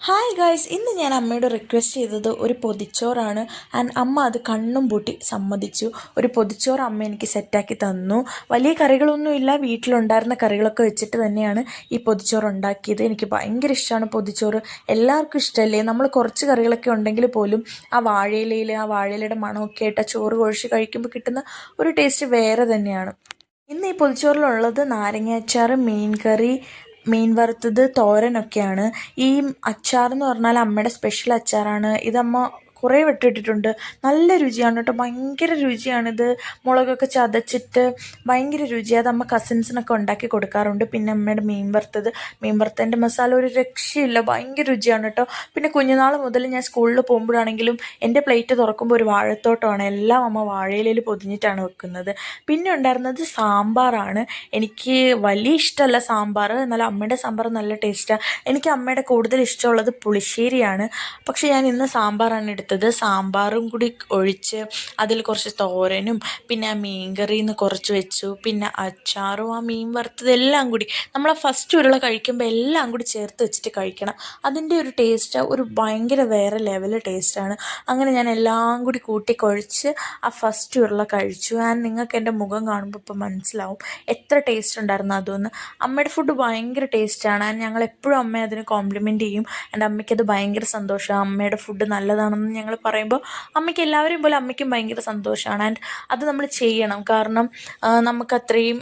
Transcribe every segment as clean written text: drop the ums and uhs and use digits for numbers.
Hi guys, ഇന്ന് ഞാൻ അമ്മയോട് റിക്വസ്റ്റ് ചെയ്തത് ഒരു പൊതിച്ചോറാണ്. ആൻഡ് അമ്മ അത് കണ്ണും പൂട്ടി സമ്മതിച്ചു. ഒരു പൊതിച്ചോറ് അമ്മ എനിക്ക് സെറ്റാക്കി തന്നു. വലിയ കറികളൊന്നുമില്ല, വീട്ടിലുണ്ടായിരുന്ന കറികളൊക്കെ വെച്ചിട്ട് തന്നെയാണ് ഈ പൊതിച്ചോറ് ഉണ്ടാക്കിയത്. എനിക്ക് ഭയങ്കര ഇഷ്ടമാണ് പൊതിച്ചോറ്. എല്ലാവർക്കും ഇഷ്ടമല്ലേ? നമ്മൾ കുറച്ച് കറികളൊക്കെ ഉണ്ടെങ്കിൽ പോലും ആ വാഴയിലയുടെ മണമൊക്കെ ആയിട്ട് ആ ചോറ് കുഴച്ച് കഴിക്കുമ്പോൾ കിട്ടുന്ന ഒരു ടേസ്റ്റ് വേറെ തന്നെയാണ്. ഇന്ന് ഈ പൊതിച്ചോറിലുള്ളത് നാരങ്ങ അച്ചാർ, മീൻ കറി, മീൻ വറുത്തത്, തോരനൊക്കെയാണ്. ഈ അച്ചാർ എന്ന് പറഞ്ഞാൽ അമ്മയുടെ സ്പെഷ്യൽ അച്ചാറാണ്. ഇതമ്മ കുറേ വട്ടം നല്ല രുചിയാണ് കേട്ടോ, ഭയങ്കര രുചിയാണിത്. മുളകൊക്കെ ചതച്ചിട്ട് ഭയങ്കര രുചിയാണ്. അത് അമ്മ കസിൻസിനൊക്കെ ഉണ്ടാക്കി കൊടുക്കാറുണ്ട്. പിന്നെ അമ്മയുടെ മീൻ വറുത്തതിൻ്റെ മസാല ഒരു രക്ഷയില്ല, ഭയങ്കര രുചിയാണ് കേട്ടോ. പിന്നെ കുഞ്ഞുനാൾ മുതൽ ഞാൻ സ്കൂളിൽ പോകുമ്പോഴാണെങ്കിലും എൻ്റെ പ്ലേറ്റ് തുറക്കുമ്പോൾ ഒരു വാഴത്തോട്ടമാണ്. എല്ലാം അമ്മ വാഴയിലയിൽ പൊതിഞ്ഞിട്ടാണ് വെക്കുന്നത്. പിന്നെ ഉണ്ടായിരുന്നത് സാമ്പാറാണ്. എനിക്ക് വലിയ ഇഷ്ടമല്ല സാമ്പാർ, എന്നാൽ അമ്മയുടെ സാമ്പാർ നല്ല ടേസ്റ്റാണ്. എനിക്ക് അമ്മയുടെ കൂടുതൽ ഇഷ്ടമുള്ളത് പുളിശ്ശേരിയാണ്. പക്ഷേ ഞാൻ ഇന്ന് സാമ്പാറാണ് എടുത്തത്. സാമ്പാറും കൂടി ഒഴിച്ച് അതിൽ കുറച്ച് തോരനും പിന്നെ ആ മീൻ കറിയിൽ നിന്ന് കുറച്ച് വെച്ചു, പിന്നെ അച്ചാറും ആ മീൻ വറുത്തത് എല്ലാം കൂടി നമ്മൾ ആ ഫസ്റ്റ് ഉരുള കഴിക്കുമ്പോൾ എല്ലാം കൂടി ചേർത്ത് വെച്ചിട്ട് കഴിക്കണം. അതിൻ്റെ ഒരു ടേസ്റ്റ് ഒരു ഭയങ്കര വേറെ ലെവൽ ടേസ്റ്റാണ്. അങ്ങനെ ഞാൻ എല്ലാം കൂടി കൂട്ടിക്കുഴച്ച് ആ ഫസ്റ്റ് ഉരുള കഴിച്ചു. ആൻഡ് നിങ്ങൾക്ക് എൻ്റെ മുഖം കാണുമ്പോൾ ഇപ്പോൾ മനസ്സിലാവും എത്ര ടേസ്റ്റ് ഉണ്ടായിരുന്നു അതൊന്ന്. അമ്മയുടെ ഫുഡ് ഭയങ്കര ടേസ്റ്റാണ്. ആൻഡ് ഞങ്ങൾ എപ്പോഴും അമ്മയെ അതിന് കോംപ്ലിമെൻറ്റ് ചെയ്യും. എൻ്റെ അമ്മയ്ക്കത് ഭയങ്കര സന്തോഷമാണ്. അമ്മയുടെ ഫുഡ് നല്ലതാണെന്ന് ഞങ്ങൾ പറയുമ്പോൾ അമ്മയ്ക്ക് എല്ലാവരെയും പോലെ അമ്മയ്ക്കും ഭയങ്കര സന്തോഷമാണ്. ആൻഡ് അത് നമ്മൾ ചെയ്യണം. കാരണം നമുക്ക് അത്രയും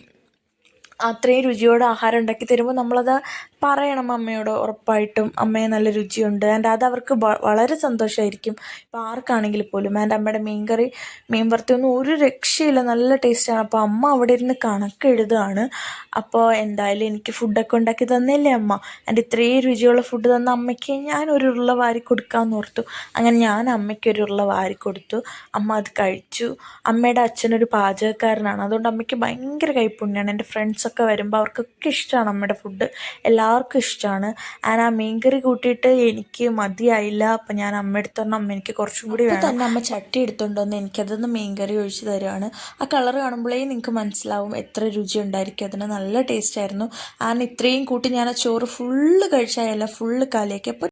രുചിയോടെ ആഹാരം ഉണ്ടാക്കി തരുമ്പോൾ നമ്മളത് പറയണം അമ്മയോട്. ഉറപ്പായിട്ടും അമ്മയെ നല്ല രുചിയുണ്ട്. ആൻഡ് അത് അവർക്ക് വളരെ സന്തോഷമായിരിക്കും, ഇപ്പോൾ ആർക്കാണെങ്കിൽ പോലും. ആൻഡ് അമ്മയുടെ മീൻ വറുത്തൊന്നും ഒരു രക്ഷയില്ല, നല്ല ടേസ്റ്റാണ്. അപ്പോൾ അമ്മ അവിടെ ഇരുന്ന് കണക്കെഴുതുകയാണ്. അപ്പോൾ എന്തായാലും എനിക്ക് ഫുഡൊക്കെ ഉണ്ടാക്കി തന്നില്ലേ അമ്മ. ആൻഡ് ഇത്രയും രുചിയുള്ള ഫുഡ് തന്ന അമ്മയ്ക്ക് ഞാൻ ഒരു ഉരുള വാരി കൊടുക്കാമെന്ന് ഓർത്തു. അങ്ങനെ ഞാൻ അമ്മയ്ക്ക് ഒരു ഉരുള വാരി കൊടുത്തു. അമ്മ അത് കഴിച്ചു. അമ്മയുടെ അച്ഛനൊരു പാചകക്കാരനാണ്, അതുകൊണ്ട് അമ്മയ്ക്ക് ഭയങ്കര കൈപ്പുണ്യമാണ്. എൻ്റെ ഫ്രണ്ട്സൊക്കെ വരുമ്പോൾ അവർക്കൊക്കെ ഇഷ്ടമാണ് അമ്മയുടെ ഫുഡ്, എല്ലാവർക്കും ഇഷ്ടമാണ്. ആൻഡ് ആ മീൻകറി കൂട്ടിയിട്ട് എനിക്ക് മതിയായില്ല. അപ്പം ഞാൻ അമ്മയെടുത്ത് പറഞ്ഞു, അമ്മ എനിക്ക് കുറച്ചും കൂടി വേണം. തന്നെ അമ്മ ചട്ടി എടുത്തുകൊണ്ട് വന്ന് എനിക്കതൊന്ന് മീൻകറി ഒഴിച്ച് തരുവാണ്. ആ കളർ കാണുമ്പോഴേ നിങ്ങൾക്ക് മനസ്സിലാവും എത്ര രുചി ഉണ്ടായിരിക്കും അതിന്. നല്ല ടേസ്റ്റ് ആയിരുന്നു. ആൻഡ് ഇത്രയും കൂട്ടി ഞാൻ ആ ചോറ് ഫുള്ള് കഴിച്ചായല്ല, ഫുള്ള് കാലിയാക്കി. അപ്പോൾ